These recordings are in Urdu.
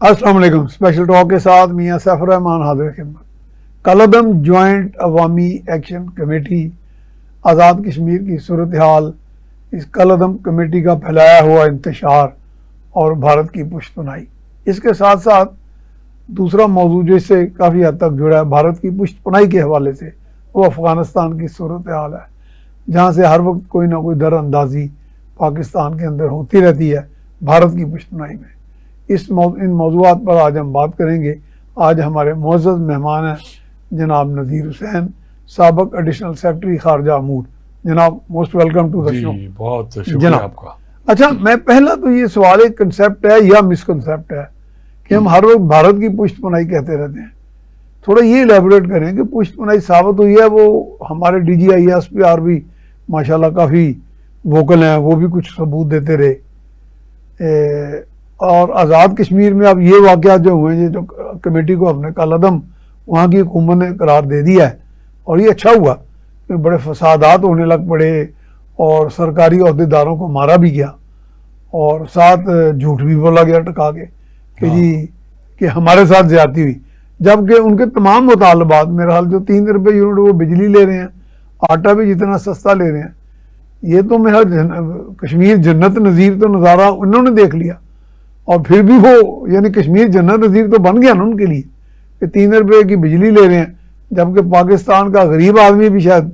السلام علیکم. اسپیشل ٹاک کے ساتھ میاں سیف الرحمان حاضر خدمت. کالعدم جوائنٹ عوامی ایکشن کمیٹی آزاد کشمیر کی صورتحال، اس کالعدم کمیٹی کا پھیلایا ہوا انتشار اور بھارت کی پشتپناہی. اس کے ساتھ ساتھ دوسرا موضوع جو اس سے کافی حد تک جڑا ہے بھارت کی پشتپناہی کے حوالے سے، وہ افغانستان کی صورتحال ہے، جہاں سے ہر وقت کوئی نہ کوئی در اندازی پاکستان کے اندر ہوتی رہتی ہے بھارت کی پشتپناہی میں. ان موضوعات پر آج ہم بات کریں گے. آج ہمارے معزز مہمان ہیں جناب نذیر حسین، سابق ایڈیشنل سیکرٹری خارجہ امور. جناب موسٹ ویلکم ٹو دا شو. بہت شکریہ آپ کا. اچھا، میں پہلا تو یہ سوال ایک کنسیپٹ ہے یا مسکنسیپٹ ہے کہ ہم ہر وقت بھارت کی پشتپناہی کہتے رہتے ہیں. تھوڑا یہ الیبوریٹ کریں کہ پشتپناہی ثابت ہوئی ہے. وہ ہمارے D G I S P R بھی ماشاءاللہ کافی ووکل ہیں، وہ بھی کچھ ثبوت دیتے رہے. اور آزاد کشمیر میں اب یہ واقعات جو ہوئے ہیں، جو کمیٹی کو اپنے کالعدم وہاں کی حکومت نے قرار دے دیا ہے، اور یہ اچھا ہوا کہ بڑے فسادات ہونے لگ پڑے اور سرکاری عہدیداروں کو مارا بھی گیا اور ساتھ جھوٹ بھی بولا گیا ٹکا کے کہ جی کہ ہمارے ساتھ زیادتی ہوئی، جبکہ ان کے تمام مطالبات میرا حال جو 3 روپے یونٹ وہ بجلی لے رہے ہیں، آٹا بھی جتنا سستا لے رہے ہیں، یہ تو میرا کشمیر جنت نظیر تو نظارہ انہوں نے دیکھ لیا. اور پھر بھی وہ یعنی کشمیر جنت نظیر تو بن گیا نا ان کے لیے کہ 3 روپے کی بجلی لے رہے ہیں، جبکہ پاکستان کا غریب آدمی بھی شاید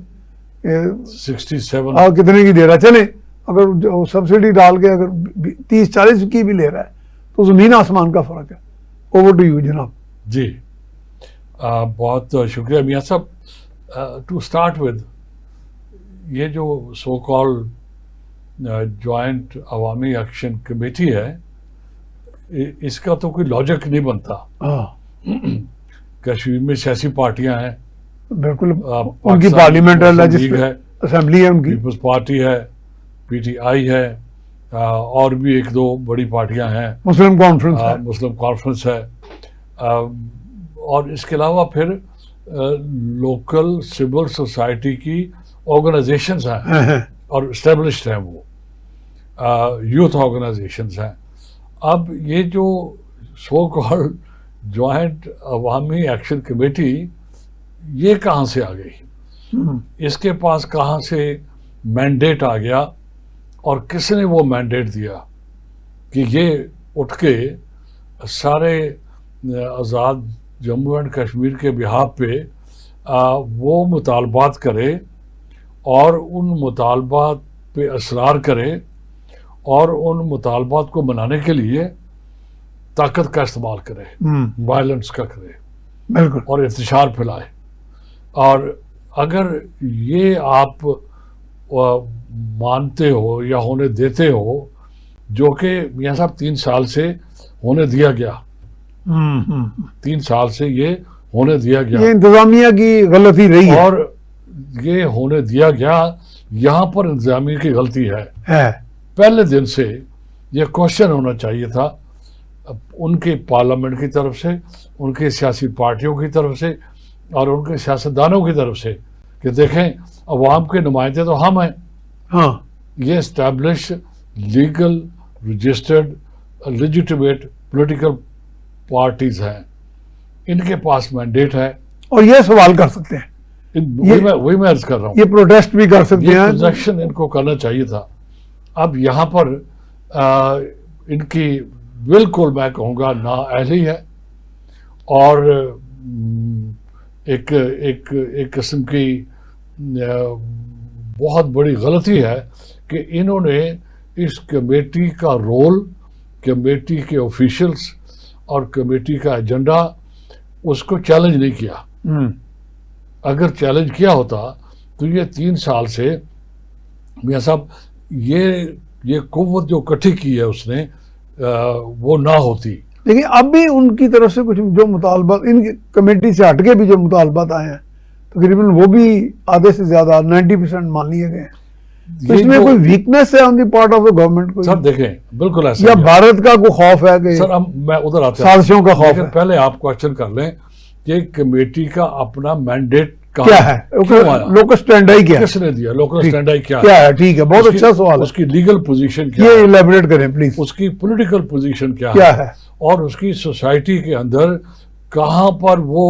67 کتنے کی دے رہا ہے. چلے اگر سبسڈی ڈال کے اگر 30-40 کی بھی لے رہا ہے تو زمین آسمان کا فرق ہے. اوور ٹو یو جناب. جی بہت شکریہ میاں صاحب. ٹو اسٹارٹ ود، یہ جو سو کال جوائنٹ عوامی ایکشن کمیٹی ہے، اس کا تو کوئی لاجک نہیں بنتا. کشمیر میں سیاسی پارٹیاں ہیں، بالکل ان کی پارلیمنٹ ہے، اسمبلی ہے، ان کی پیپلز پارٹی ہے، پی ٹی آئی ہے، اور بھی 1-2 بڑی پارٹیاں ہیں، مسلم کانفرنس ہے، اور اس کے علاوہ پھر لوکل سول سوسائٹی کی آرگنائزیشنز ہیں اور اسٹیبلشڈ ہیں، وہ یوتھ آرگنائزیشنز ہیں. اب یہ جو سو کال جوائنٹ عوامی ایکشن کمیٹی، یہ کہاں سے آ گئی؟ اس کے پاس کہاں سے مینڈیٹ آ گیا، اور کس نے وہ مینڈیٹ دیا کہ یہ اٹھ کے سارے آزاد جموں اینڈ کشمیر کے بہاف پہ وہ مطالبات کرے اور ان مطالبات پہ اصرار کرے اور ان مطالبات کو منانے کے لیے طاقت کا استعمال کرے، وائلنس کا کرے، بالکل، اور انتشار پھیلائے. اور اگر یہ آپ مانتے ہو یا ہونے دیتے ہو، جو کہ میاں صاحب 3 سال سے ہونے دیا گیا، 3 سال سے یہ ہونے دیا گیا، یہ انتظامیہ کی غلطی رہی ہے، اور یہ ہونے دیا گیا، یہاں پر انتظامیہ کی غلطی ہے. پہلے دن سے یہ کوشچن ہونا چاہیے تھا ان کے پارلیمنٹ کی طرف سے، ان کے سیاسی پارٹیوں کی طرف سے، اور ان کے سیاستدانوں کی طرف سے کہ دیکھیں عوام کے نمائندے تو ہم ہیں. ہاں، یہ establish legal registered legitimate political parties ہیں، ان کے پاس مینڈیٹ ہے، اور یہ سوال کر سکتے ہیں، وہی میں عرض کر رہا ہوں، یہ پروٹیسٹ بھی کر سکتے ہیں، پروجیکشن ان کو کرنا چاہیے تھا. اب یہاں پر ان کی بالکل میں کہوں گا نااہلی ہے، اور ایک قسم کی بہت بڑی غلطی ہے کہ انہوں نے اس کمیٹی کا رول، کمیٹی کے آفیشلز اور کمیٹی کا ایجنڈا اس کو چیلنج نہیں کیا. اگر چیلنج کیا ہوتا تو یہ 3 سال سے میاں صاحب یہ قوت جو اکٹھی کی ہے اس نے، وہ نہ ہوتی. لیکن اب بھی ان کی طرف سے کچھ جو مطالبات ان کی کمیٹی سے ہٹ کے بھی جو مطالبات آئے ہیں تقریباً وہ بھی آدھے سے زیادہ 90% مان لیے گئے ہیں. تو اس میں کوئی ویکنیس ہے on the part of the government? Sir دیکھیں بالکل ایسا، یا بھارت کا کوئی خوف ہے کہ سر میں ادھر آتا ہوں، سازشوں کا خوف ہے؟ پہلے آپ کوشچن کر لیں کہ کمیٹی کا اپنا مینڈیٹ کیا ہے، لوکل اسٹینڈائی کیا ہے، کس نے دیا، لوکل اسٹینڈائی کیا ہے؟ ٹھیک ہے، بہت اچھا سوال ہے. اس کی لیگل پوزیشن کیا یہ ہے، الیبوریٹ کریں پلیز. اس کی پولیٹیکل پوزیشن کیا ہے، اور اس کی سوسائٹی کے اندر کہاں پر وہ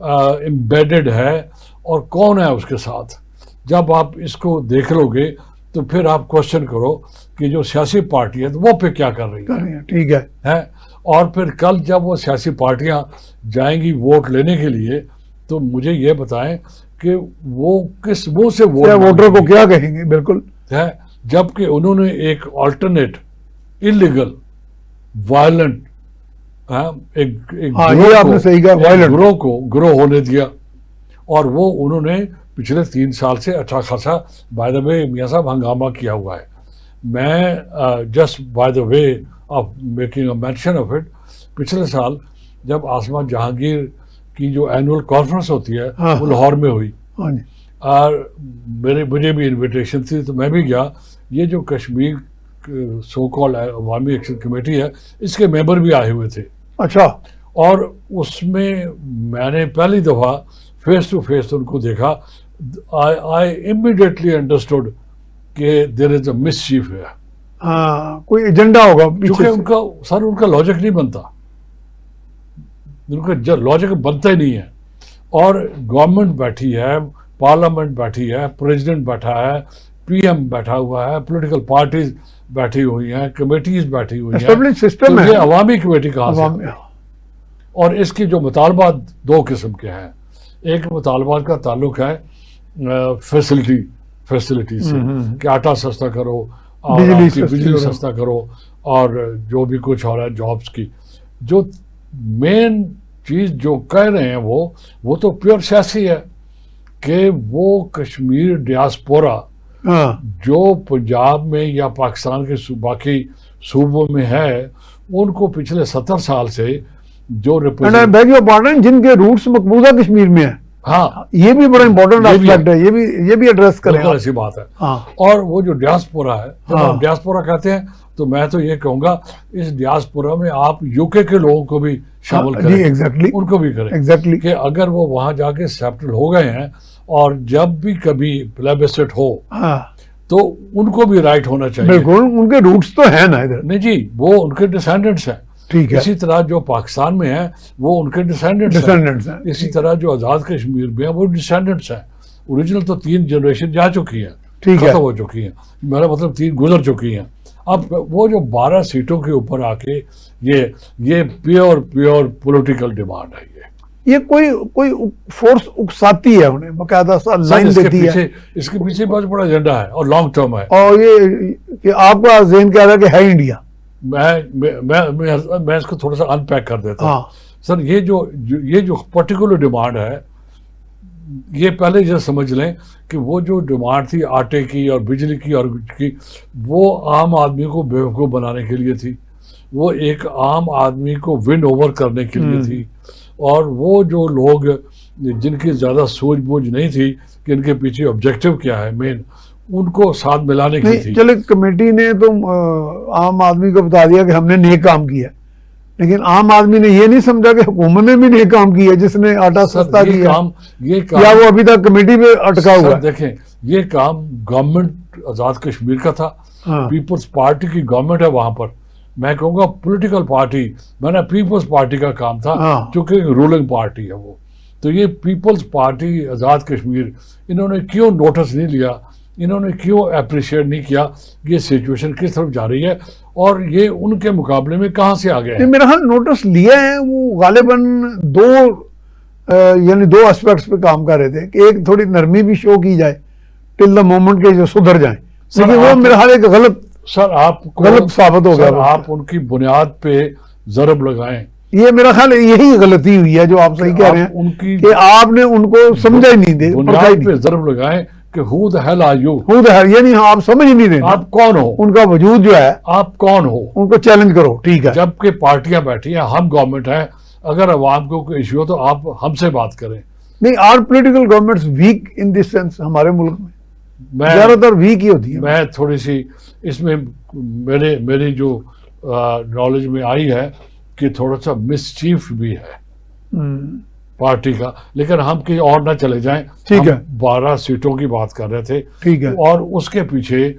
امبیڈڈ ہے اور کون ہے اس کے ساتھ. جب آپ اس کو دیکھ لو گے تو پھر آپ کوشچن کرو کہ جو سیاسی پارٹی ہے وہ پہ کیا کر رہی ہے. ٹھیک ہے. اور پھر کل جب وہ سیاسی پارٹیاں جائیں گی ووٹ لینے کے لیے تو مجھے یہ بتائیں کہ وہ کس منہ سے ووٹر کو کیا کہیں گے. بالکل ہے. جبکہ انہوں نے ایک آلٹرنیٹ انلیگل وائلنٹ گروہ ہونے دیا اور وہ انہوں نے پچھلے 3 سال سے اچھا خاصا بائی دا وے میاں صاحب ہنگامہ کیا ہوا ہے. میں just by the way of making a mention of it, پچھلے سال جب آسما جہانگیر کی جو اینول کانفرنس ہوتی ہے وہ لاہور میں ہوئی اور مجھے بھی انویٹیشن تھی تو میں بھی گیا. یہ جو کشمیر سو کال عوامی ایکشن کمیٹی ہے اس کے ممبر بھی آئے ہوئے تھے. اچھا. اور اس میں نے پہلی دفعہ فیس ٹو فیس ان کو دیکھا. I immediately understood کہ there is a mischief ہے. کوئی ایجنڈا ہوگا کیونکہ ان کا لاجک نہیں بنتا, ان کا لاجک بنتا ہی نہیں ہے. اور گورنمنٹ بیٹھی ہے, پارلیمنٹ بیٹھی ہے, پریزیڈنٹ بیٹھا ہے, پی ایم بیٹھا ہوا ہے, پولیٹیکل پارٹیز بیٹھی ہوئی ہیں, کمیٹیز بیٹھی ہوئی ہیں. تو یہ عوامی کمیٹی کہاں سے؟ اور اس کی جو مطالبات 2 قسم کے ہیں. ایک مطالبات کا تعلق ہے فیسلٹی سے کہ آٹا سستا کرو اور بجلی سستا کرو اور جو بھی کچھ ہو رہا ہے جابس کی. جو مین چیز جو کہہ رہے ہیں وہ تو پیور سیاسی ہے کہ وہ کشمیر ڈیاسپورا جو پنجاب میں یا پاکستان کے باقی صوبوں میں ہے ان کو پچھلے 70 سال سے جو جن کے روٹس مقبوضہ کشمیر میں ہیں. ہاں, یہ بھی بڑا امپورٹنٹ ایسپیکٹ ہے, یہ بھی ایڈریس کریں. ایسی بات ہے. اور وہ جو ڈیاسپورا ہے, جب ہم ڈیاسپورا کہتے ہیں تو میں تو یہ کہوں گا اس ڈیاسپورا میں آپ یو کے لوگوں کو بھی شامل کریں, ان کو بھی کریں کہ اگر وہ وہاں جا کے سیٹل ہو گئے ہیں اور جب بھی کبھی پلیبسٹ ہو تو ان کو بھی رائٹ ہونا چاہیے. بالکل, ان کے روٹس تو ہیں نا ادھر. نہیں جی, وہ ان کے ڈسینڈنٹس ہیں. اسی طرح جو پاکستان میں ہیں وہ ان کے ڈسینڈنٹس ہیں. اسی طرح جو آزاد کشمیر میں ہیں وہ ڈسینڈنٹس ہیں. اوریجنل تو 3 جنریشن جا چکی ہیں, ختم ہو چکی ہیں, میرا مطلب 3 گزر چکی ہیں. اب وہ جو 12 سیٹوں کے اوپر آ کے یہ پیور پولیٹیکل ڈیمانڈ ہے. یہ کوئی فورس اکساتی ہے انہیں, باقاعدہ لائن دیتی ہے. اس کے پیچھے بہت بڑا ایجنڈا ہے اور لانگ ٹرم ہے. اور یہ کہ آپ کا ذہن کہہ رہا ہے کہ ہے انڈیا. میں اس کو تھوڑا سا ان پیک کر دیتا ہوں. سر یہ جو پرٹیکولر ڈیمانڈ ہے یہ پہلے یہ سمجھ لیں کہ وہ جو ڈیمانڈ تھی آٹے کی اور بجلی کی اور وہ عام آدمی کو بیوقوف بنانے کے لیے تھی. وہ ایک عام آدمی کو ون اوور کرنے کے لیے تھی. اور وہ جو لوگ جن کی زیادہ سوچ بوجھ نہیں تھی کہ ان کے پیچھے آبجیکٹو کیا ہے مین, ان کو ساتھ ملانے کی تھی. چلے کمیٹی نے تو عام آدمی کو بتا دیا کہ ہم نے نیک کام کیا, لیکن عام آدمی نے یہ نہیں سمجھا کہ حکومت نے بھی نیک کام کیا جس نے آٹا سستا کیا, یا وہ ابھی تک کمیٹی پہ اٹکا ہوا ہے. دیکھیں یہ کام گورنمنٹ آزاد کشمیر کا تھا, پیپلز پارٹی کی گورنمنٹ ہے وہاں پر. میں کہوں گا پولیٹیکل پارٹی میں نے پیپلز پارٹی کا کام تھا چونکہ رولنگ پارٹی ہے وہ. تو یہ پیپلز پارٹی آزاد کشمیر انہوں نے کیوں نوٹس نہیں لیا, انہوں نے کیوں اپریشیٹ نہیں کیا یہ سچویشن کس طرف جا رہی ہے اور یہ ان کے مقابلے میں کہاں سے آ گئے ہیں. میرا خیال نوٹس لیا ہے وہ غالباً 2 اسپیکٹس پہ کام کر رہے تھے کہ ایک تھوڑی نرمی بھی شو کی جائے ٹل دا مومنٹ کے جو سدھر جائیں, لیکن وہ میرا خیال ایک غلط ثابت ہو گیا. آپ ان کی بنیاد پہ ضرب لگائیں, یہ میرا خیال یہی غلطی ہوئی ہے جو آپ صحیح کہہ رہے ہیں کہ آپ نے ان کو سمجھا ہی نہیں دے. بنیاد پہ ضرب لگائیں کہ who the hell are you, یعنی آپ سمجھ ہی نہیں رہے آپ کون ہو, ان کا وجود جو ہے آپ کون ہو, ان کو چیلنج کرو. ٹھیک ہے, جبکہ پارٹیاں بیٹھی ہیں, ہم گورنمنٹ ہیں, اگر عوام کو کوئی ایشو ہو تو آپ ہم سے بات کریں. نہیں, are political governments weak in this sense ہمارے ملک میں زیادہ تر ویک ہی ہوتی ہے. میں تھوڑی سی اس میں میری جو نالج میں آئی ہے کہ تھوڑا سا مسچیف بھی ہے پارٹی کا, لیکن ہم کہیں اور نہ چلے جائیں. ٹھیک ہے, 12 سیٹوں کی بات کر رہے تھے. ٹھیک ہے, اور اس کے پیچھے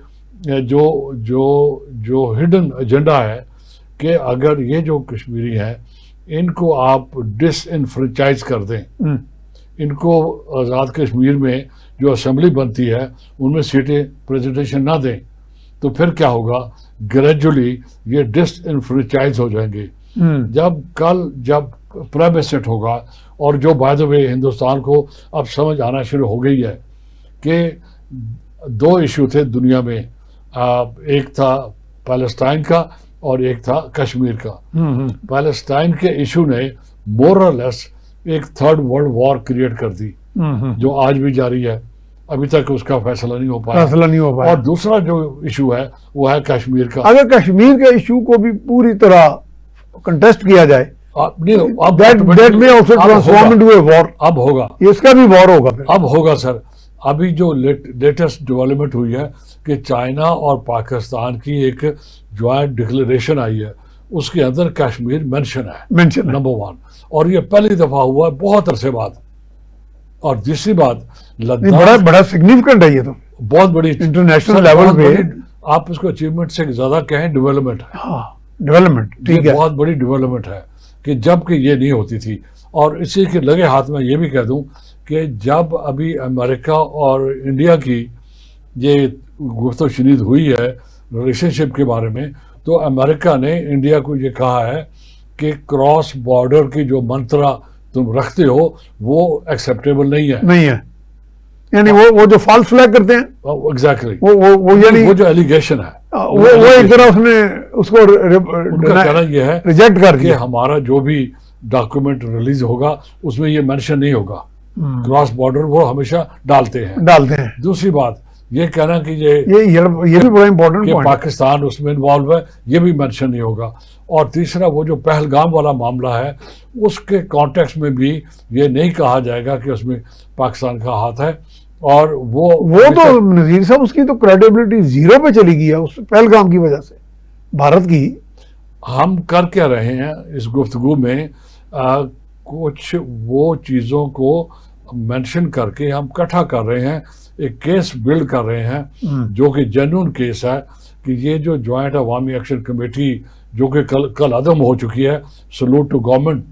جو ہڈن ایجنڈا ہے کہ اگر یہ جو کشمیری ہیں ان کو آپ ڈس انفرنچائز کر دیں، ان کو آزاد کشمیر میں جو اسمبلی بنتی ہے ان میں سیٹیں پریزنٹیشن نہ دیں، تو پھر کیا ہوگا، گریجولی یہ ڈس انفرنچائز ہو جائیں گے۔ جب پلébiscite ہوگا، اور جو بائی دی وے ہندوستان کو اب سمجھ آنا شروع ہو گئی ہے کہ دو ایشو تھے دنیا میں، ایک تھا پیلسٹائن کا اور ایک تھا کشمیر کا۔ پیلسٹائن کے ایشو نے مور اور لیس ایک تھرڈ ورلڈ وار کریٹ کر دی، جو آج بھی جاری ہے، ابھی تک اس کا فیصلہ نہیں ہو پایا۔ اور دوسرا جو ایشو ہے وہ ہے کشمیر کا۔ اگر کشمیر کے ایشو کو بھی پوری طرح کنٹیسٹ کیا جائے، اب ہوگا، اس کا بھی وار ہوگا، اب ہوگا سر۔ ابھی جو لیٹسٹ ڈیولپمنٹ ہوئی ہے کہ چائنا اور پاکستان کی ایک جوائنٹ ڈکلریشن آئی ہے، اس کے اندر کشمیر مینشن ہے نمبر 1، اور یہ پہلی دفعہ ہوا ہے بہت عرصے بعد۔ اور دوسری بات، لداخ بڑا سگنیفیکنٹ ہے، یہ تو بہت بڑی انٹرنیشنل لیول پہ آپ اس کو اچیومنٹ سے زیادہ کہیں ڈیولپمنٹ ہے۔ ہاں ڈیولپمنٹ، ٹھیک ہے، بہت بڑی ڈیولپمنٹ ہے کہ جب کہ یہ نہیں ہوتی تھی۔ اور اسی کے لگے ہاتھ میں یہ بھی کہہ دوں کہ جب ابھی امریکہ اور انڈیا کی یہ گفت و شنید ہوئی ہے ریلیشن شپ کے بارے میں، تو امریکہ نے انڈیا کو یہ کہا ہے کہ کراس بارڈر کی جو منترا تم رکھتے ہو وہ ایکسیپٹیبل نہیں ہے، یعنی وہ جو فالس فلیگ کرتے ہیں، ایگزیکٹلی وہ جو ایلیگیشن ہے وہ ایک طرح اس نے اس کو ان کا کہنا یہ ہے ریجیکٹ کر کہ دیا۔ ہمارا جو بھی ڈاکومنٹ ریلیز ہوگا اس میں یہ مینشن نہیں ہوگا، کراس بارڈر وہ ہمیشہ ڈالتے ہیں۔ دوسری بات یہ کہنا کہ یہ بھی بڑا امپورٹنٹ کہ پوائنٹ، پاکستان اس میں انوالو ہے، یہ بھی مینشن نہیں ہوگا۔ اور تیسرا وہ جو پہلگام والا معاملہ ہے اس کے کانٹیکس میں بھی یہ نہیں کہا جائے گا کہ اس میں پاکستان کا ہاتھ ہے۔ اور وہ تو نذیر صاحب اس کی تو کریڈیبلٹی زیرو پہ چلی گئی ہے اس پہلگام کی وجہ سے بھارت کی۔ ہم کر کیا رہے ہیں اس گفتگو میں، کچھ وہ چیزوں کو مینشن کر کے ہم اکٹھا کر رہے ہیں، ایک کیس بلڈ کر رہے ہیں جو کہ جینوئن کیس ہے کہ یہ جو جوائنٹ عوامی ایکشن کمیٹی جو کہ کل عدم ہو چکی ہے، سلوٹ ٹو گورنمنٹ،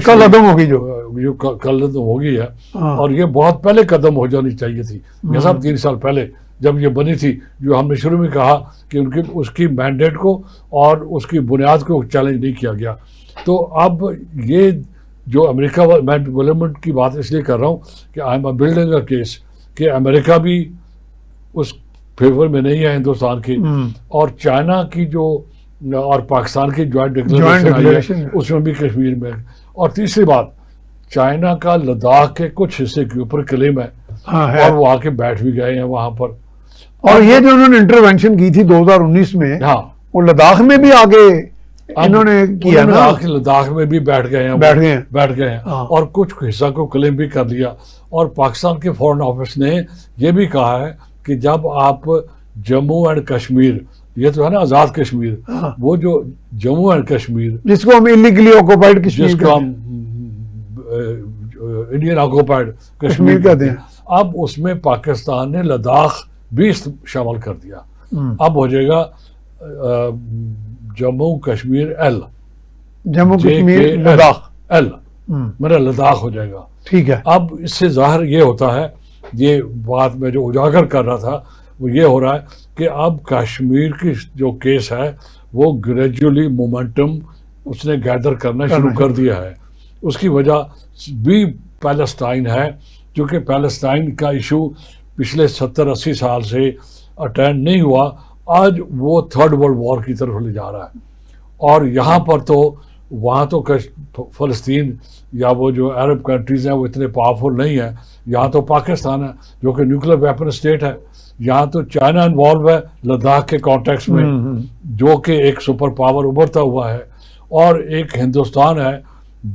کل عدم ہوگی جو کل عدم ہو گئی ہے، اور یہ بہت پہلے قدم ہو جانی چاہیے تھی، یہ سب 3 سال پہلے جب یہ بنی تھی، جو ہم نے شروع میں کہا کہ اس کی مینڈیٹ کو اور اس کی بنیاد کو چیلنج نہیں کیا گیا۔ تو اب یہ جو امریکہ میں ڈیولپمنٹ کی بات اس لیے کر رہا ہوں کہ I am building a case کہ امریکہ بھی اس فیور میں نہیں ہے ہندوستان کی، اور چائنا کی جو اور پاکستان کی جوائنٹ ڈکلیریشن آئی ہے اس میں بھی کشمیر میں۔ اور تیسری بات، چائنا کا لداخ کے کچھ حصے کے اوپر کلیم ہے، اور وہ آ کے بیٹھ بھی گئے ہیں وہاں پر۔ اور یہ جو انہوں نے انٹرونشن کی تھی 2019 میں، وہ لداخ میں بھی آگے انہوں نے کیا نا، لداخ میں بھی بیٹھ گئے ہیں اور کچھ حصہ کو کلیم بھی کر لیا۔ اور پاکستان کے فورن آفس نے یہ بھی کہا ہے کہ جب آپ جموں اینڈ کشمیر، یہ تو ہے نا آزاد کشمیر، وہ جو جموں اینڈ کشمیر جس کو ہم انلیگلی آکوپائڈ کشمیر، جس کو ہم انڈین آکوپائڈ کشمیر کہتے ہیں، اب اس میں پاکستان نے لداخ بھی شامل کر دیا۔ اب ہو جائے گا جموں کشمیر ایل، جموں کشمیر لداخ ایل، میرا لداخ ہو جائے گا، ٹھیک ہے۔ اب اس سے ظاہر یہ ہوتا ہے، یہ بات میں جو اجاگر کر رہا تھا وہ یہ ہو رہا ہے کہ اب کشمیر کی جو کیس ہے وہ گریجولی مومنٹم اس نے گیدر کرنا شروع کر دیا ہے۔ اس کی وجہ بھی پیلسٹائن ہے، کیونکہ پیلسٹائن کا ایشو پچھلے 70-80 سال سے اٹینڈ نہیں ہوا، آج وہ تھرڈ ورلڈ وار کی طرف لے جا رہا ہے۔ اور یہاں پر تو وہاں تو فلسطین یا وہ جو عرب کنٹریز ہیں وہ اتنے پاورفل نہیں ہیں، یہاں تو پاکستان ہے جو کہ نیوکلیر ویپن اسٹیٹ ہے، یہاں تو چائنا انوالو ہے لداخ کے کانٹیکس میں جو کہ ایک سپر پاور ابھرتا ہوا ہے، اور ایک ہندوستان ہے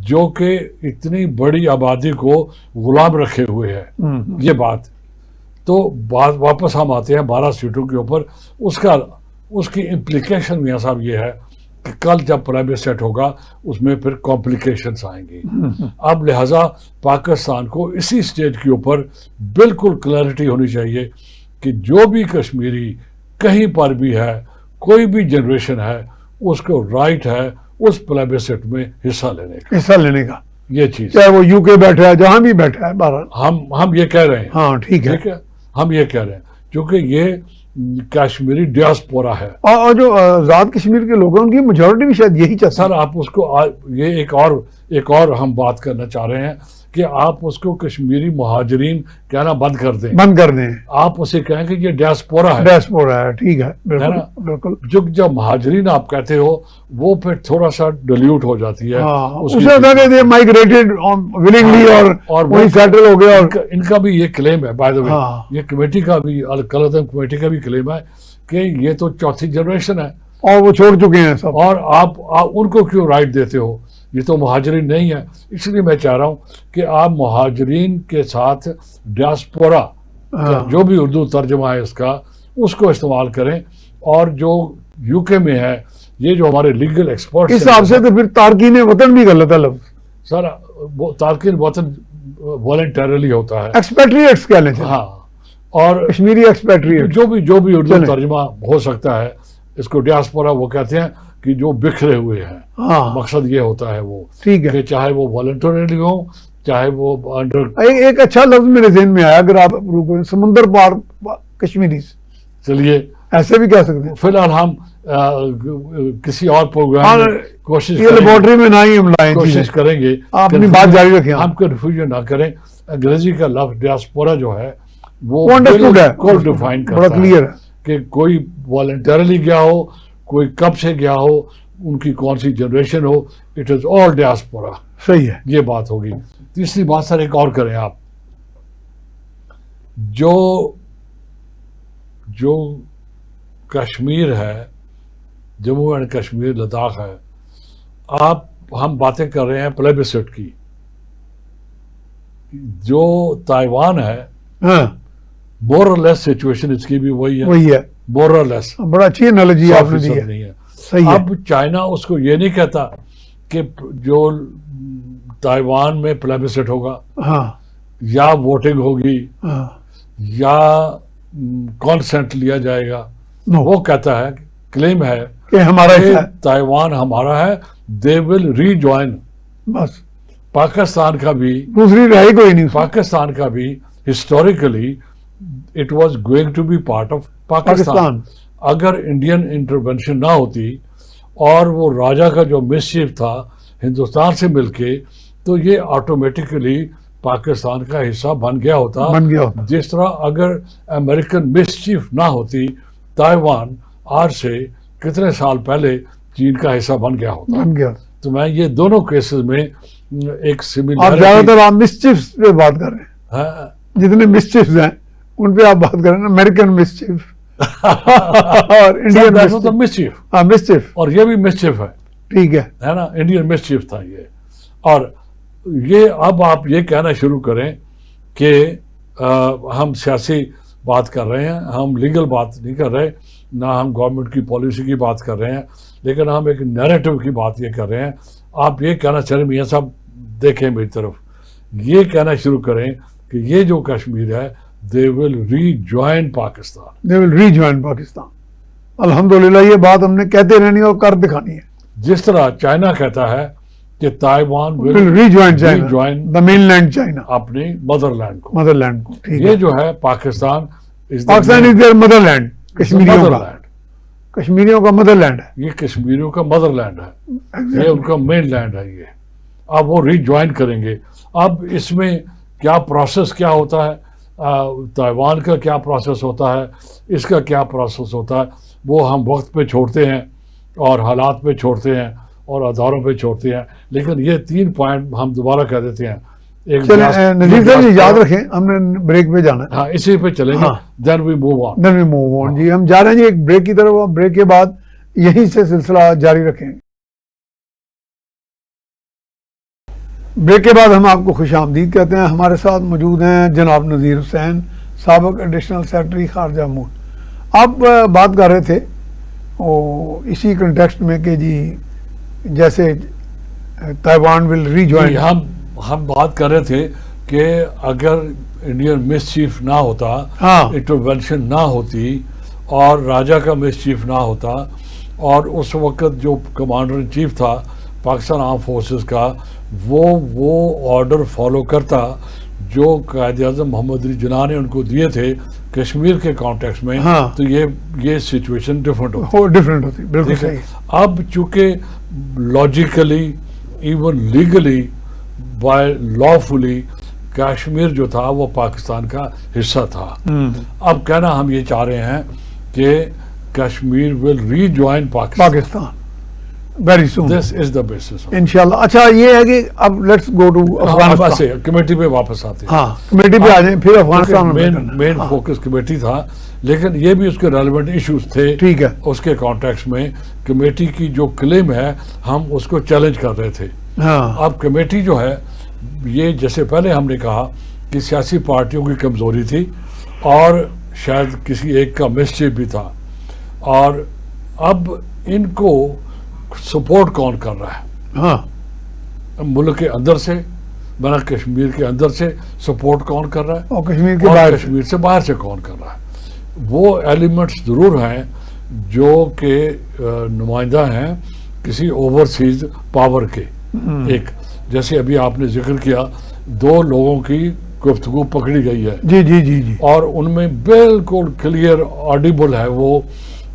جو کہ اتنی بڑی آبادی کو غلام رکھے ہوئے ہے۔ یہ بات تو واپس ہم آتے ہیں 12 سیٹوں کے اوپر، اس کی امپلیکیشن میاں صاحب یہ ہے کہ کل جب پلébiscite ہوگا اس میں پھر کمپلیکیشنز آئیں گی۔ اب لہٰذا پاکستان کو اسی اسٹیج کے اوپر بالکل کلیئرٹی ہونی چاہیے کہ جو بھی کشمیری کہیں پر بھی ہے، کوئی بھی جنریشن ہے، اس کو رائٹ ہے اس پلیبسٹ میں حصہ لینے کا یہ چیز، چاہے وہ یو کے بیٹھا ہے جہاں بھی بیٹھا ہے بہرحال ہم یہ کہہ رہے ہیں. ہاں ٹھیک ہے. ہم یہ کہہ رہے ہیں کیونکہ یہ کشمیری ڈیاسپورا ہے. اور جو آزاد کشمیر کے لوگ ہیں ان کی میجورٹی بھی شاید یہی چاہتے ہیں. سر آپ اس کو یہ ایک اور ہم بات کرنا چاہ رہے ہیں کہ آپ اس کو کشمیری مہاجرین کہنا بند کر دیں. آپ اسے کہیں کہ یہ ڈیاسپورا ہے. ٹھیک ہے بالکل. جب مہاجرین آپ کہتے ہو وہ پھر تھوڑا سا ڈیلیوٹ ہو جاتی ہے. مائگریٹڈ ولنگلی اور وہی سیٹل ہو گیا. ان کا بھی یہ کلیم ہے بائی دا وے، یہ کمیٹی کا بھی الکلتم کمیٹی کا بھی کلیم ہے کہ یہ تو چوتھی جنریشن ہے اور وہ چھوڑ چکے ہیں سب، اور آپ ان کو کیوں رائٹ دیتے ہو؟ یہ تو مہاجرین نہیں ہے. اس لیے میں چاہ رہا ہوں کہ آپ مہاجرین کے ساتھ ڈیاسپورا جو بھی اردو ترجمہ ہے اس کو استعمال کریں. اور جو یو کے میں ہے یہ جو ہمارے لیگل ایکسپرٹ اس حساب سے تو پھر تارکین وطن بھی غلط ہے لفظ. سر تارکین وطن والنٹریلی ہوتا ہے، ایکسپیٹریٹس کہہ لیں. ہاں، اور کشمیری ایکسپیٹریٹ جو بھی اردو ترجمہ ہو سکتا ہے اس کو ڈیاسپورا وہ کہتے ہیں کہ جو بکھرے ہوئے ہیں. مقصد یہ ہوتا ہے وہ کہ چاہے وہ والنٹریلی ہو چاہے وہ انڈر. ایک اچھا لفظ میرے ذہن میں آیا اگر آپ روکو، سمندر پار کشمیری. چلیے ایسے بھی کہہ سکتے ہیں. فی الحال ہم کسی اور پروگرام کوشش لیبارٹری میں نہ ہی ہم لائیں، کوشش کریں گے. آپ اپنی بات جاری رکھیں. ہم کنفیوژن نہ کریں. انگریزی کا لفظ ڈیاسپورا جو ہے وہ بالکل ڈیفائن بڑا کرتا کلیئر ہے کہ کوئی والنٹریلی گیا ہو، کوئی کب سے گیا ہو، ان کی کون سی جنریشن ہو، اٹ از آل ڈیاسپورا. صحیح ہے. یہ بات ہوگی. تیسری بات سر ایک اور کریں آپ، جو کشمیر ہے، جموں اینڈ کشمیر لداخ ہے، ہم باتیں کر رہے ہیں پلیبسٹ کی. جو تائیوان ہے مور اور لیس سچویشن اس کی بھی وہی ہے. مور اور لیس. بڑا اچھی انالوجی آپ نے دی ہے. اب چائنا اس کو یہ نہیں کہتا کہ جو تائیوان میں پلیبسٹ ہوگا یا ووٹنگ ہوگی یا کانسنٹ لیا جائے گا. وہ کہتا ہے، کلیم ہے کہ ہمارا تائیوان ہمارا ہے. دے ول ری جوائن. بس پاکستان کا بھی دوسری رائے کوئی نہیں. پاکستان کا بھی historically it was going to be part of Pakistan. اگر انڈین انٹرونشن نہ ہوتی اور وہ راجا کا جو مسچیف تھا ہندوستان سے مل کے، تو یہ آٹومیٹکلی پاکستان کا حصہ بن گیا ہوتا. جس طرح اگر امریکن مسچیف نہ ہوتی تائیوان آج سے کتنے سال پہلے چین کا حصہ بن گیا ہوتا. تو میں یہ دونوں کیسز میں ایک سملر. آپ زیادہ تر آپ مسچیف پہ بات کر رہے ہیں. جتنے مسچیفز ہیں ان پہ آپ بات کر رہے ہیں. امریکن مسچیف اور انڈین مسچیف، اور یہ بھی مسچیف ہے. ٹھیک ہے نا، انڈین مسچیف تھا یہ. اور یہ اب آپ یہ کہنا شروع کریں کہ ہم سیاسی بات کر رہے ہیں، ہم لیگل بات نہیں کر رہے، نہ ہم گورنمنٹ کی پالیسی کی بات کر رہے ہیں، لیکن ہم ایک نیریٹو کی بات یہ کر رہے ہیں. آپ یہ کہنا چاہ رہے ہیں، میاں صاحب دیکھیں میری طرف، یہ کہنا شروع کریں کہ یہ جو کشمیر ہے they will rejoin Pakistan. They will rejoin Pakistan. الحمدللہ یہ بات ہم نے کہتے رہنی اور کر دکھانی ہے. جس طرح چائنا کہتا ہے کہ Taiwan will rejoin the mainland China. اپنی مدر لینڈ کو. یہ جو ہے Pakistan is their mother land. کشمیریوں کا مدر لینڈ ہے. یہ کشمیریوں کا مدر لینڈ ہے، یہ ان کا مین لینڈ ہے. یہ اب وہ ری جوائن کریں گے. اب اس میں کیا پروسیس کیا ہوتا ہے، تائیوان کا کیا پروسیس ہوتا ہے، اس کا کیا پروسیس ہوتا ہے، وہ ہم وقت پہ چھوڑتے ہیں اور حالات پہ چھوڑتے ہیں اور اداروں پہ چھوڑتے ہیں. لیکن یہ 3 پوائنٹ ہم دوبارہ کہہ دیتے ہیں. نذیر صاحب یاد رکھیں ہم نے بریک پہ جانا ہے. ہاں اسی پہ چلیں گے. then we move on. جی ہم جا رہے ہیں جی ایک بریک کی طرف. بریک کے بعد یہیں سے سلسلہ جاری رکھیں گے. بریک کے بعد ہم آپ کو خوش آمدید کہتے ہیں. ہمارے ساتھ موجود ہیں جناب نذیر حسین، سابق ایڈیشنل سیکرٹری خارجہ امور. آپ بات کر رہے تھے اسی کنٹیکسٹ میں کہ جی جیسے تائیوان ول ری جوائن. ہم بات کر رہے تھے کہ اگر انڈین مسچیف نہ ہوتا، انٹرونشن نہ ہوتی اور راجا کا مسچیف نہ ہوتا اور اس وقت جو کمانڈر ان چیف تھا پاکستان آرم فورسز کا وہ آرڈر فالو کرتا جو قائد اعظم محمد علی جناح نے ان کو دیے تھے کشمیر کے کانٹیکس میں، ہاں، تو یہ سچویشن ڈفرینٹ ہوتی وہ ڈفرینٹ ہوتی، بالکل ٹھیک ہے۔ صحیح۔ اب چونکہ logically even legally by lawfully Kashmir جو تھا وہ پاکستان کا حصہ تھا۔ اب کہنا ہم یہ چاہ رہے ہیں کہ Kashmir will rejoin Pakistan very soon, this is the basis. انشاءاللہ۔ اچھا یہ ہے کہ اب let's go to Afghanistan, committee پہ واپس آتے ہیں۔ ہاں کمیٹی پہ آ جائیں، پھر افغانستان میں مین فوکس کمیٹی تھا، لیکن یہ بھی اس کے ریلیونٹ ایشوز تھے ٹھیک ہے۔ اس کے کانٹیکس میں۔ کمیٹی کی جو کلیم ہے ہم اس کو چیلنج کر رہے تھے۔ ہاں اب کمیٹی جو ہے یہ جیسے پہلے ہم نے کہا کہ سیاسی پارٹیوں کی کمزوری تھی اور شاید کسی ایک کا مسچیف بھی تھا، اور اب ان کو سپورٹ کون کر رہا ہے؟ ہاں، ملک کے اندر سے بنا کشمیر کے اندر سے سپورٹ کون کر رہا ہے، اور کشمیر کے اور باہر کشمیر سے باہر سے کون کر رہا ہے؟ وہ ایلیمنٹس ضرور ہیں جو کہ نمائندہ ہیں کسی اوورسیز پاور کے۔ ایک جیسے ابھی آپ نے ذکر کیا 2 لوگوں کی گفتگو پکڑی گئی ہے، جی جی جی جی، اور ان میں بالکل کلیئر آڈیبل ہے وہ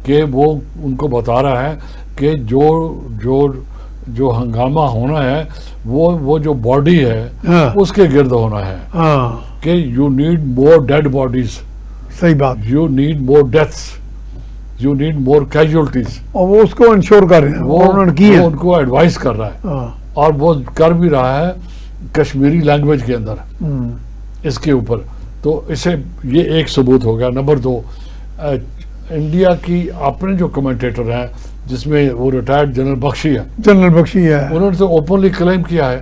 کہ وہ ان کو بتا رہا ہے کہ جو ہنگامہ ہونا ہے وہ جو باڈی ہے ہاں اس کے گرد ہونا ہے، ہاں کہ you need more dead bodies, صحیح بات، you need more deaths, you need more casualties. اور وہ اس کو انشور کر رہے ہیں، وہ انہوں نے کی ہے۔ وہ ان کو ایڈوائز کر رہا ہے، ہاں، اور وہ کر بھی رہا ہے کشمیری لینگویج کے اندر اس کے اوپر۔ تو اسے یہ ایک ثبوت ہو گیا۔ نمبر 2، انڈیا کی اپنے جو کمنٹیٹر ہیں جس میں وہ ریٹائرڈ جنرل بخشی ہے، جنرل بخشی ہے، انہوں نے تو اوپنلی کلیم کیا ہے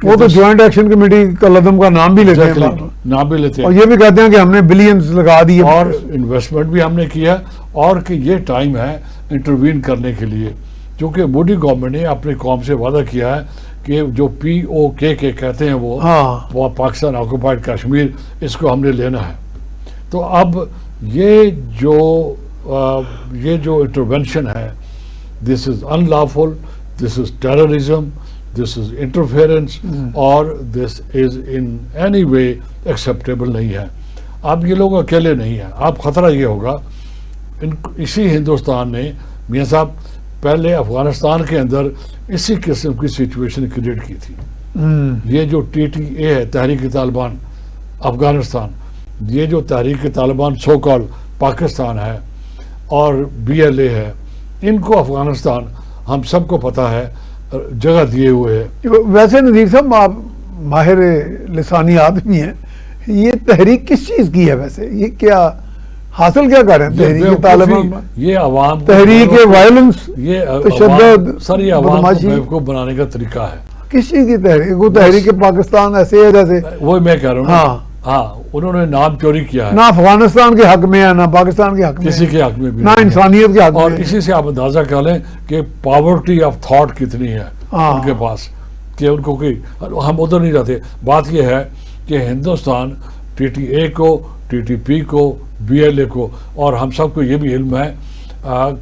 کہ وہ تو جوائنٹ ایکشن کمیٹی کا لدم کا نام بھی لیتے ہیں، نام بھی لیتے اور ہیں، یہ بھی کہتے ہیں کہ ہم نے بلینز لگا دیے، اور انویسٹمنٹ بھی ہم نے کیا، اور کہ یہ ٹائم ہے انٹروین کرنے کے لیے، کیونکہ مودی گورنمنٹ نے اپنی قوم سے وعدہ کیا ہے کہ جو POK کے کہتے ہیں وہ پاکستان آکوپائڈ کشمیر، اس کو ہم نے لینا ہے۔ تو اب یہ جو انٹروینشن ہے، دس از ان lawful, this is terrorism, this is interference, اور دس از ان اینی وے ایکسیپٹیبل نہیں ہے۔ اب یہ لوگ اکیلے نہیں ہیں، اب خطرہ یہ ہوگا اسی ہندوستان نے میاں صاحب پہلے افغانستان کے اندر اسی قسم کی سچویشن کریٹ کی تھی۔ یہ جو TTA ہے، تحریک طالبان افغانستان، یہ جو تحریک طالبان سو کال پاکستان ہے، اور BLA ہے، ان کو افغانستان ہم سب کو پتہ ہے جگہ دیے ہوئے ہے۔ ویسے نذیر صاحب آپ ماہر لسانیات بھی ہیں، یہ تحریک کس چیز کی ہے ویسے؟ یہ کیا حاصل کیا کر رہے ہیں تحریک طالبان؟ یہ عوام تحریک وائلنس، یہ تشدد، سر یہ عوام کو بدماشی، بیوقوف بنانے کا طریقہ ہے۔ کس چیز کی تحریک؟ وہ تحریک پاکستان ایسے ہے جیسے، وہی میں کہہ رہا ہوں، ہاں ہاں انہوں نے نام چوری کیا ہے، نہ افغانستان کے حق میں ہے، نہ پاکستان کے حق میں، کسی کے حق میں بھی نہ نہیں ہے۔ انسانیت کے حق اور میں۔ اسی سے آپ اندازہ کر لیں کہ پاورٹی آف تھاٹ کتنی ہے ان کے پاس، کہ ان کو کوئی، ہم ادھر نہیں جاتے۔ بات یہ ہے کہ ہندوستان TTA کو، TTP کو، BLA کو، اور ہم سب کو یہ بھی علم ہے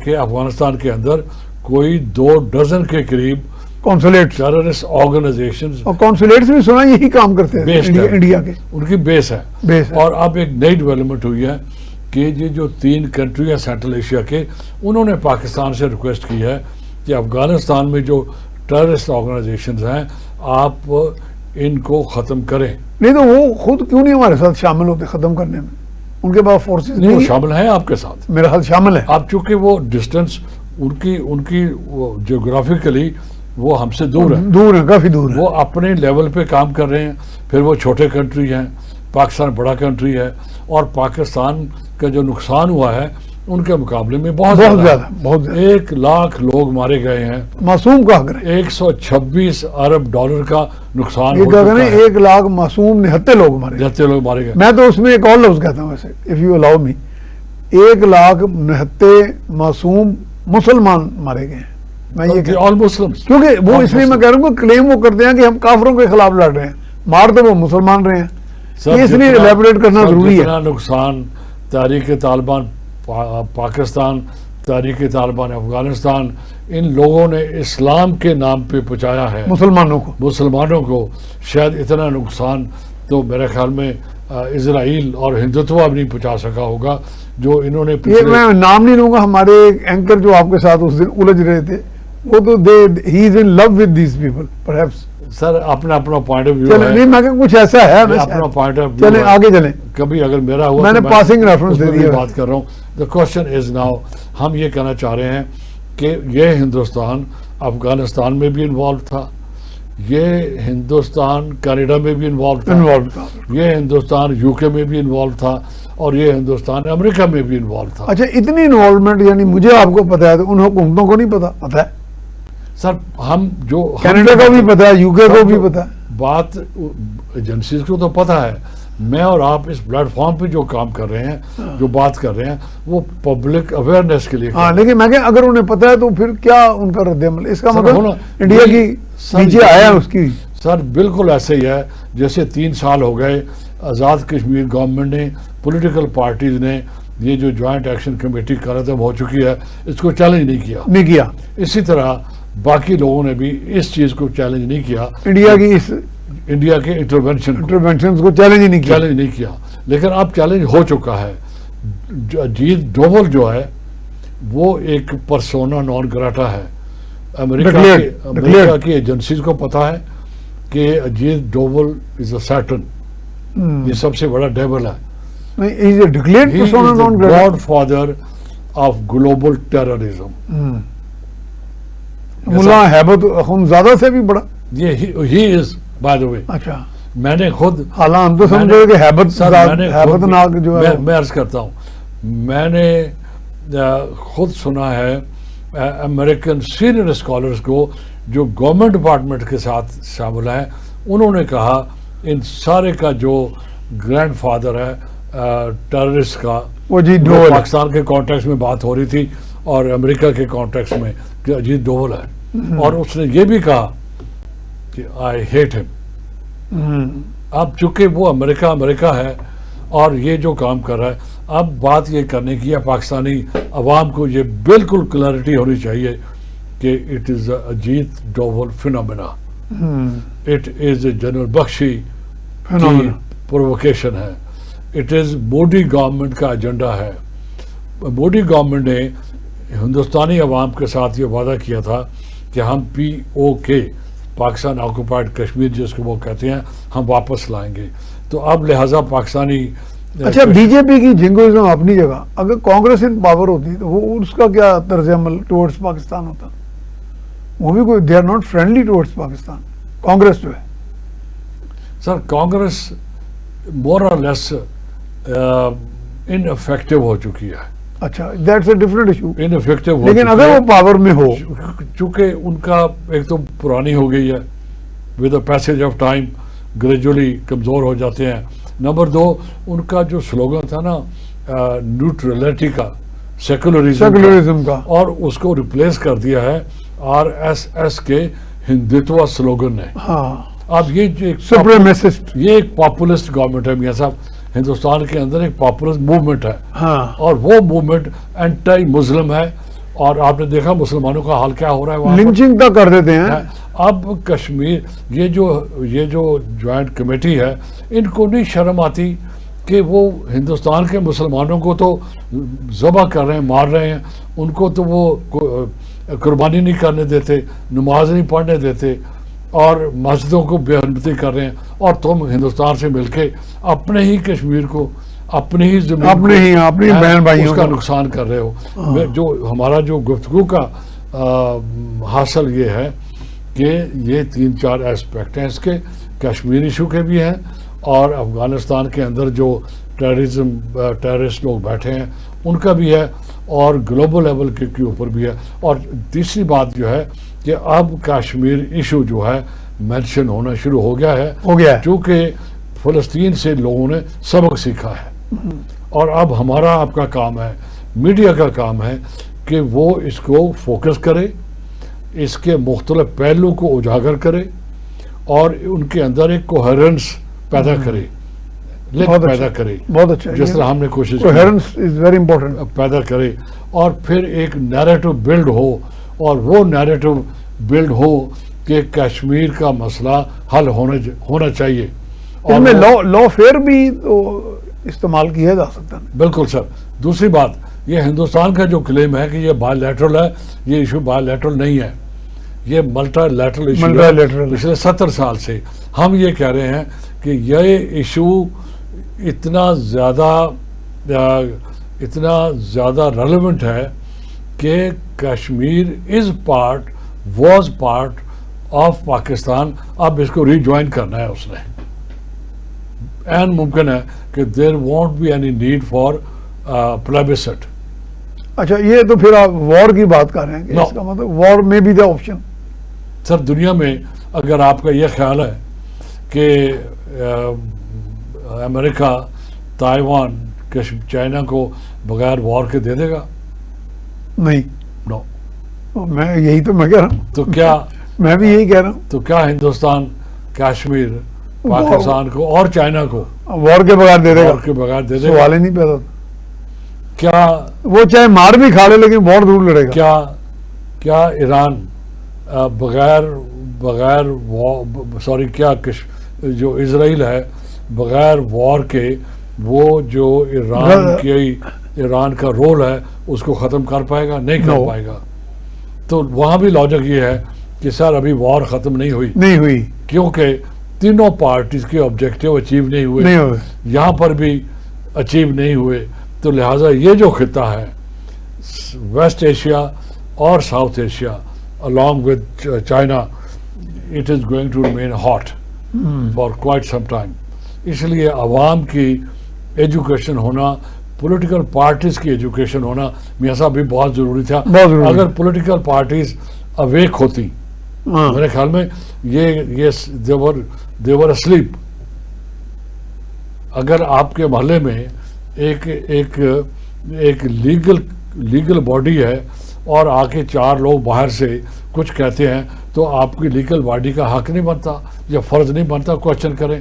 کہ افغانستان کے اندر کوئی 2 ڈزن کے قریب کونسولیٹ ٹیررسٹ آرگنائزیشنز اور کونسولیٹس بھی سنا یہی کام کرتے ہیں انڈیا کے، ان کی بیس ہے۔ بیس ہے۔ اور اب ایک نئی ڈیولپمنٹ ہوئی ہے کہ یہ جو 3 کنٹری ہیں سینٹرل ایشیا کے، انہوں نے پاکستان سے ریکویسٹ کی ہے کہ افغانستان میں جو ٹیررسٹ آرگنائزیشنز ہیں آپ ان کو ختم کریں۔ نہیں تو وہ خود کیوں نہیں ہمارے ساتھ شامل ہوتے ختم کرنے میں؟ ان کے پاس فورسز نہیں، وہ نہیں، شامل ہیں آپ کے ساتھ، میرا خیال شامل ہے۔ اب چونکہ وہ ڈسٹنس ان کی جیوگرافیکلی وہ ہم سے دور ہے، دور ہے، کافی دور ہے۔ وہ اپنے لیول پہ کام کر رہے ہیں۔ پھر وہ چھوٹے کنٹری ہیں، پاکستان بڑا کنٹری ہے، اور پاکستان کا جو نقصان ہوا ہے ان کے مقابلے میں بہت زیادہ، بہت زیادہ 1 لاکھ لوگ مارے گئے ہیں، معصوم کا حق رہے۔ 126 ارب ڈالر کا نقصان یہ ہو کہا چکا کہ ہے، 1 لاکھ معصوم نہتے لوگ مارے۔ جتنے لوگ مارے گئے۔ میں تو اس میں ایک اور لفظ کہتا ہوں ویسے، اف یو الاؤ می، 1 لاکھ 69 معصوم مسلمان مارے گئے ہیں۔ میں یہ کہتا ہوں آل مسلمس، کیونکہ وہ اس لیے میں کہہ رہا ہوں کہ کلیم وہ کرتے ہیں کہ ہم کافروں کے خلاف لڑ رہے ہیں، مار تو وہ مسلمان رہے ہیں۔ یہ اس لیے الیبوریٹ کرنا ضروری ہے۔ جتنا نقصان تحریک طالبان پاکستان، تحریک طالبان افغانستان، ان لوگوں نے اسلام کے نام پہ پہنچایا ہے مسلمانوں کو شاید اتنا نقصان تو میرے خیال میں اسرائیل اور ہندوتوا بھی نہیں پہنچا سکا ہوگا جو انہوں نے یہ میں نام نہیں لوں گا، ہمارے اینکر جو آپ کے ساتھ اس دن الجھ رہے تھے وہ تو ہی is in love with these people perhaps. Sir اپنا پوائنٹ آف ویو چلیں نہیں میں کہ کچھ ایسا ہے اپنا پوائنٹ آف ویو. چلیں آگے چلیں. کبھی اگر میرا ہوا میں نے پاسنگ ریفرنس دے دیا بات کر رہا ہوں. دا کوشچن از ناؤ ہم یہ کہنا چاہ رہے ہیں کہ یہ ہندوستان افغانستان میں بھی انوالو تھا، یہ ہندوستان کینیڈا میں بھی انوالو تھا، یہ ہندوستان یو کے میں بھی انوالو تھا، اور یہ ہندوستان امریکہ میں بھی انوالو تھا. اچھا اتنی انوالومنٹ یعنی مجھے آپ کو پتا ہے تو ان حکومتوں کو نہیں پتا ہے سر. ہم جو کینیڈا کو بھی پتا ہے، یو کے کو بھی پتا ہے. بات ایجنسیز کو تو پتا ہے. میں اور آپ اس پلیٹ فارم پہ جو کام کر رہے ہیں، جو بات کر رہے ہیں، وہ پبلک اویئرنیس کے لیے. ہاں لیکن میں کہ اگر انہیں پتا ہے تو پھر کیا ان کا رد عمل؟ اس کا مطلب انڈیا کی نیچے آیا اس کی. سر بالکل ایسے ہی ہے جیسے 3 سال ہو گئے آزاد کشمیر گورنمنٹ نے، پولیٹیکل پارٹیز نے یہ جو جوائنٹ ایکشن کمیٹی ختم ہو چکی ہے اس کو چیلنج نہیں کیا. اسی طرح باقی لوگوں نے بھی اس چیز کو چیلنج نہیں کیا، انڈیا کے انٹرونشن کو چیلنج نہیں کیا. لیکن اب چیلنج ہو چکا ہے. اجیت ڈوبھل جو ہے وہ ایک پرسونا نان گراٹا ہے. امریکہ کی ایجنسیز کو پتا ہے کہ اجیت ڈوبھل از اے سیٹن، یہ سب سے بڑا ڈیول ہے. God father of global terrorism. ملا ہیبت اخونزادہ سے بھی بڑا ہی از بائی دا وے. اچھا میں نے خود ہم تو سمجھے کہ ہیبت جو ہے میں عرض کرتا ہوں، میں نے خود سنا ہے امریکن سینئر اسکالرز کو جو گورنمنٹ ڈپارٹمنٹ کے ساتھ شامل ہیں، انہوں نے کہا ان سارے کا جو گرینڈ فادر ہے ٹیررسٹ کا وہ پاکستان کے کانٹیکس میں بات ہو رہی تھی اور امریکہ کے کانٹیکس میں کہ اجیت ڈوبھل ہے. اور اس نے یہ بھی کہا کہ آئی ہیٹ ہم. اب چونکہ وہ امریکہ ہے اور یہ جو کام کر رہا ہے، اب بات یہ کرنے کی ہے پاکستانی عوام کو یہ بالکل کلیئرٹی ہونی چاہیے کہ it is Ajit Doval phenomena. It is a general Bakshi کی پرووکیشن ہے. اٹ از مودی گورنمنٹ کا ایجنڈا ہے. مودی گورنمنٹ نے ہندوستانی عوام کے ساتھ یہ وعدہ کیا تھا کہ ہم POK پاکستان آکوپائڈ کشمیر جس کو وہ کہتے ہیں ہم واپس لائیں گے. تو اب لہٰذا پاکستانی اچھا بی جے پی کی جنگوزم اپنی جگہ، اگر کانگریس ان پاور ہوتی تو وہ اس کا کیا طرز عمل ٹورڈز پاکستان ہوتا؟ وہ بھی کوئی they are not friendly towards Pakistan. Congress جو ہے سر، کانگریس مور اور لیس ان افیکٹو ہو چکی ہے. اچھا that's a different issue. In effective لیکن اگر وہ پاور میں ہو، چونکہ ان کا ایک تو پرانی ہو گئی ہے، with the passage of time gradually کمزور ہو جاتے ہیں. نمبر 2 ان کا جو سلوگن تھا نا نیوٹرلٹی کا، سیکولرزم کا، اور اس کو ریپلیس کر دیا ہے RSS کے ہندوتوا سلوگن نے. اب یہ ایک پاپولسٹ گورنمنٹ ہے میاں صاحب. ہندوستان کے اندر ایک پاپولسٹ موومنٹ ہے اور وہ موومنٹ اینٹی مسلم ہے. اور آپ نے دیکھا مسلمانوں کا حال کیا ہو رہا ہے وہاں، لنچنگ تک کر دیتے ہیں. اب کشمیر یہ جو جوائنٹ کمیٹی ہے، ان کو نہیں شرم آتی کہ وہ ہندوستان کے مسلمانوں کو تو ذبح کر رہے ہیں، مار رہے ہیں، ان کو تو وہ قربانی نہیں کرنے دیتے، نماز نہیں پڑھنے دیتے اور مسجدوں کو بے حرمتی کر رہے ہیں. اور تم ہندوستان سے مل کے اپنے ہی کشمیر کو، اپنی ہی زمین، اپنی بہن بھائیوں کا نقصان کر رہے ہو. جو ہمارا جو گفتگو کا حاصل یہ ہے کہ یہ 3-4 ایسپیکٹ ہیں اس کے، کشمیر ایشو کے بھی ہیں اور افغانستان کے اندر جو ٹیررسٹ لوگ بیٹھے ہیں ان کا بھی ہے، اور گلوبل لیول کے اوپر بھی ہے. اور تیسری بات جو ہے کہ اب کشمیر ایشو جو ہے مینشن ہونا شروع ہو گیا ہے چونکہ فلسطین سے لوگوں نے سبق سیکھا ہے. اور اب ہمارا آپ کا کام ہے، میڈیا کا کام ہے کہ وہ اس کو فوکس کرے، اس کے مختلف پہلو کو اجاگر کرے اور ان کے اندر ایک کوہرنس پیدا کرے. لنک بہت پیدا اچھا، کرے، بہت اچھا. جس طرح ہم نے کوشش کی کوہیرنس از ویری امپورٹنٹ. پیدا کرے، اور پھر ایک نیریٹو بلڈ ہو، اور وہ نیریٹو بلڈ ہو کہ کشمیر کا مسئلہ حل ہونا چاہیے. اس اور میں وہ- لا فیئر بھی تو استعمال کیا جا سکتا ہے. بالکل سر. دوسری بات، یہ ہندوستان کا جو کلیم ہے کہ یہ بائی لیٹرل ہے، یہ ایشو بائی لیٹرل نہیں ہے، یہ ملٹی لیٹرل ایشو ہے. Multilateral. پچھلے 70 سال سے ہم یہ کہہ رہے ہیں کہ یہ ایشو اتنا زیادہ ریلیونٹ ہے کہ Kashmir was part of Pakistan. اب اس کو ری جوائن کرنا ہے اس نے. این ممکن ہے کہ there won't be any need for plebiscite. اچھا، یہ تو پھر آپ وار کی بات کر رہے ہیں کہ No. اس کا مطلب وار میں بھی دا آپشن. سر دنیا میں اگر آپ کا یہ خیال ہے کہ امریکہ تائیوان چائنا کو بغیر وار کے دے دے گا؟ نہیں، نو. میں یہی تو میں کہہ رہا ہوں. تو کیا میں بھی یہی کہہ رہا ہوں. تو کیا ہندوستان کشمیر پاکستان کو اور چائنا کو وار کے بغیر دے دے گا؟ وار کے بغیر دے دے گا؟ سوال ہی نہیں پیدا ہوتا. کیا وہ چاہے مار بھی کھا لے لیکن وار ضرور لڑے گا. کیا ایران بغیر کیا جو اسرائیل ہے بغیر وار کے وہ جو ایران کا رول ہے اس کو ختم کر پائے گا؟ نہیں کر پائے گا. تو وہاں بھی لاجک یہ ہے کہ سر ابھی وار ختم نہیں ہوئی کیونکہ تینوں پارٹیز کے آبجیکٹیو اچیو نہیں ہوئے، یہاں پر بھی اچیو نہیں ہوئے. تو لہٰذا یہ جو خطہ ہے ویسٹ ایشیا اور south Asia along with China, it is going to remain hot for quite some time. اس لیے عوام کی ایجوکیشن ہونا، پولیٹیکل پارٹیز کی ایجوکیشن ہونا میاں صاحب بھی بہت ضروری تھا. اگر پولیٹیکل پارٹیز اویک ہوتی میرے خیال میں یہ دیور اسلیپ. اگر آپ کے محلے میں ایک لیگل باڈی ہے اور آ کے 4 لوگ باہر سے کچھ کہتے ہیں تو آپ کی لیگل باڈی کا حق نہیں بنتا یا فرض نہیں بنتا کوشچن کریں،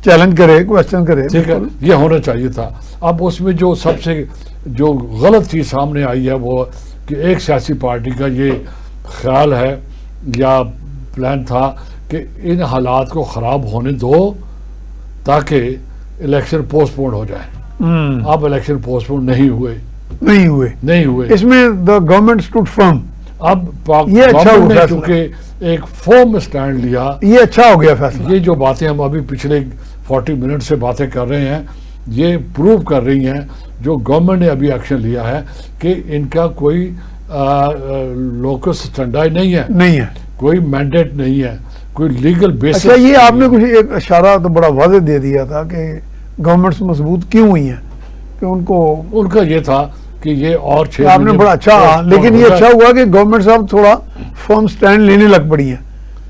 چیلنج کرے، کوشچن کرے. ٹھیک ہے، یہ ہونا چاہیے تھا. اب اس میں جو سب سے جو غلط چیز سامنے آئی ہے وہ کہ ایک سیاسی پارٹی کا یہ خیال ہے یا پلان تھا کہ ان حالات کو خراب ہونے دو تاکہ الیکشن پوسٹ پون ہو جائے. اب الیکشن پوسٹ پون نہیں ہوئے. اس میں دا گورنمنٹ اسٹوڈ فرم. اب یہ اچھا ہوا فیصلہ، چونکہ ایک فرم سٹینڈ لیا. یہ اچھا ہو گیا فیصلہ. یہ جو باتیں ہم ابھی پچھلے 40 منٹ سے باتیں کر رہے ہیں یہ پروو کر رہی ہیں جو گورنمنٹ نے ابھی ایکشن لیا ہے کہ ان کا کوئی لوکس سٹینڈائی نہیں ہے، کوئی مینڈیٹ نہیں ہے، کوئی لیگل بیسس. اچھا، یہ آپ نے کچھ ایک اشارہ تو بڑا واضح دے دیا تھا کہ گورنمنٹس مضبوط کیوں ہوئی ہیں کہ ان کا یہ تھا کہ یہ اور 6 آپ نے بڑا اچھا، لیکن یہ اچھا ہوا کہ گورنمنٹ صاحب تھوڑا فرم سٹینڈ لینے لگ پڑی ہیں،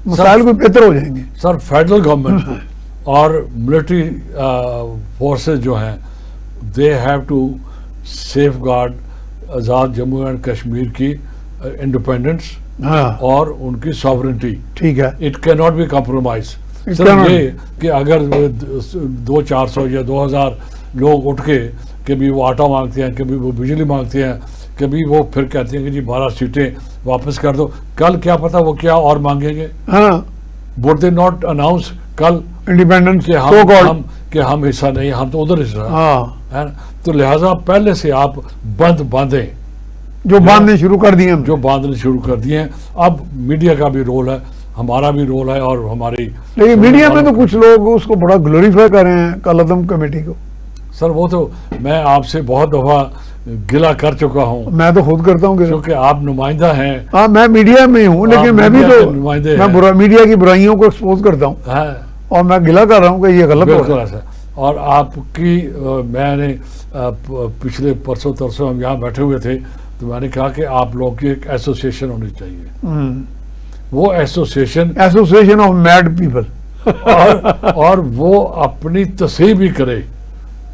مسائل کو بہتر ہو جائیں گے. سر فیڈرل گورنمنٹ اور ملٹری فورسز جو ہیں they have to safeguard Azad Jammu and Kashmir کی انڈیپینڈنس اور ان کی ساورنٹی. ٹھیک ہے، اٹ کی ناٹ بی کمپرومائز. سر یہ کہ اگر 200-400 یا 2000 لوگ اٹھ کے کبھی وہ آٹا مانگتے ہیں، کبھی وہ بجلی مانگتے ہیں، کبھی وہ پھر کہتے ہیں کہ جی 12 سیٹیں واپس کر دو، کل کیا پتا وہ کیا اور مانگیں گے. would they not announce کل انڈیپینڈنس کہ ہم حصہ نہیں، ہم تو ادھر حصہ ہے. تو لہٰذا پہلے سے آپ باندھیں جو باندھنے شروع کر دیے ہیں. اب میڈیا کا بھی رول ہے، ہمارا بھی رول ہے اور ہماری. لیکن میڈیا میں تو کچھ لوگ اس کو بڑا گلوریفائی کر رہے ہیں کالعدم کمیٹی کو. سر وہ تو میں آپ سے بہت دفعہ گلہ کر چکا ہوں. میں تو خود کرتا ہوں کیونکہ آپ نمائندہ ہیں. ہاں، میں میڈیا میں ہوں لیکن میں بھی تو میڈیا کی برائیوں کو ایکسپوز کرتا ہوں اور میں گلہ کر رہا ہوں کہ یہ غلط ہو رہا ہے. اور آپ کی میں نے پچھلے پرسوں ترسوں ہم یہاں بیٹھے ہوئے تھے تو میں نے کہا کہ آپ لوگ کی ایک ایسوسیشن ہونی چاہیے. وہ ایسوسیشن آف میڈ پیپل اور وہ اپنی تصحیح بھی کرے،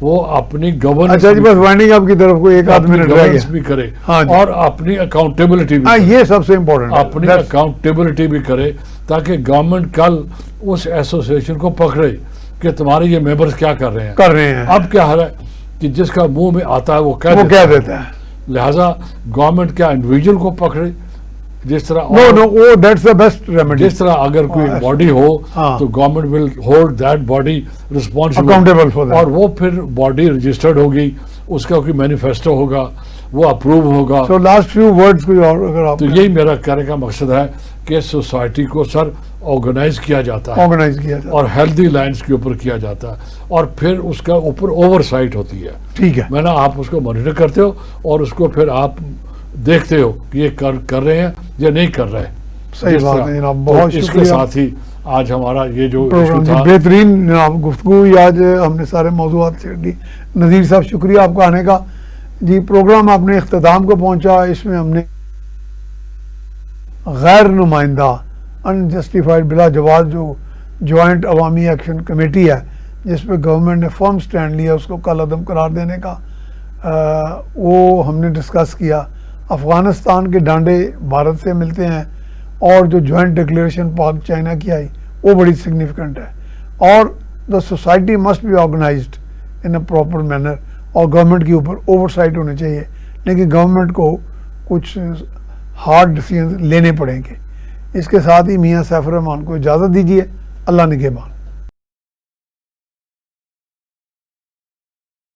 وہ اپنی گورننس. اچھا جی، بس وائنڈنگ اپ کی طرف کو ایک آدھ منٹ رہ گیا. بھی کرے اور اپنی اکاؤنٹیبلٹی بھی. یہ سب سے امپورٹنٹ، اپنی اکاؤنٹیبلٹی بھی کرے تاکہ گورنمنٹ کل اس ایسوسیشن کو پکڑے کہ تمہارے یہ ممبرز کیا کر رہے ہیں. ہیں. اب کیا حال ہے کہ جس کا منہ میں آتا ہے وہ وہ کہہ دیتا ہے. لہذا گورنمنٹ کیا انڈیویجول کو پکڑے, جس طرح دیٹس دا بیسٹ ریمیڈی. جس طرح اگر کوئی باڈی ہو تو government will hold that body responsible, accountable for that. اور وہ پھر باڈی رجسٹرڈ ہوگی, اس کا کوئی مینیفیسٹو ہوگا, وہ اپروو ہوگا. سو لاسٹ فیو ورڈز کوئی اور اگر آپ تو یہی میرا کہنے کا مقصد ہے کہ سوسائٹی کو سر آرگنائز کیا جاتا ہے, آرگنائز کیا جائے. اور ہیلدی لائنز کے اوپر کیا جاتا ہے, اور پھر اس کا اوپر اوور سائٹ ہوتی ہے. ٹھیک ہے. میں نا آپ اس کو مانیٹر کرتے ہو اور اس کو پھر آپ دیکھتے ہو کہ یہ کر رہے ہیں یا نہیں کر رہے. صحیح بات ہے جناب, بہت شکریہ. اس کے ساتھ ہی آج ہمارا یہ جو پروگرام تھا بہترین جناب گفتگو ہوئی, آج ہم نے سارے موضوعات چھیڑ دی. نذیر صاحب شکریہ آپ کا آنے کا. جی پروگرام اپنے اختتام کو پہنچا. اس میں ہم نے غیر نمائندہ انجسٹیفائڈ بلا جواز جو جوائنٹ عوامی ایکشن کمیٹی ہے جس پہ گورنمنٹ نے فرم سٹینڈ لیا اس کو کل عدم قرار دینے کا, وہ ہم نے ڈسکس کیا. افغانستان کے ڈانڈے بھارت سے ملتے ہیں, اور جو جوائنٹ ڈکلیریشن پاک چائنا کی آئی وہ بڑی سگنیفیکنٹ ہے. اور the society must be organised in a proper manner, اور گورنمنٹ کے اوپر اوور سائٹ ہونے چاہیے, لیکن گورنمنٹ کو کچھ ہارڈ ڈیسیژن لینے پڑیں گے. اس کے ساتھ ہی میاں سیف الرحمان کو اجازت دیجیے. اللہ نگہبان.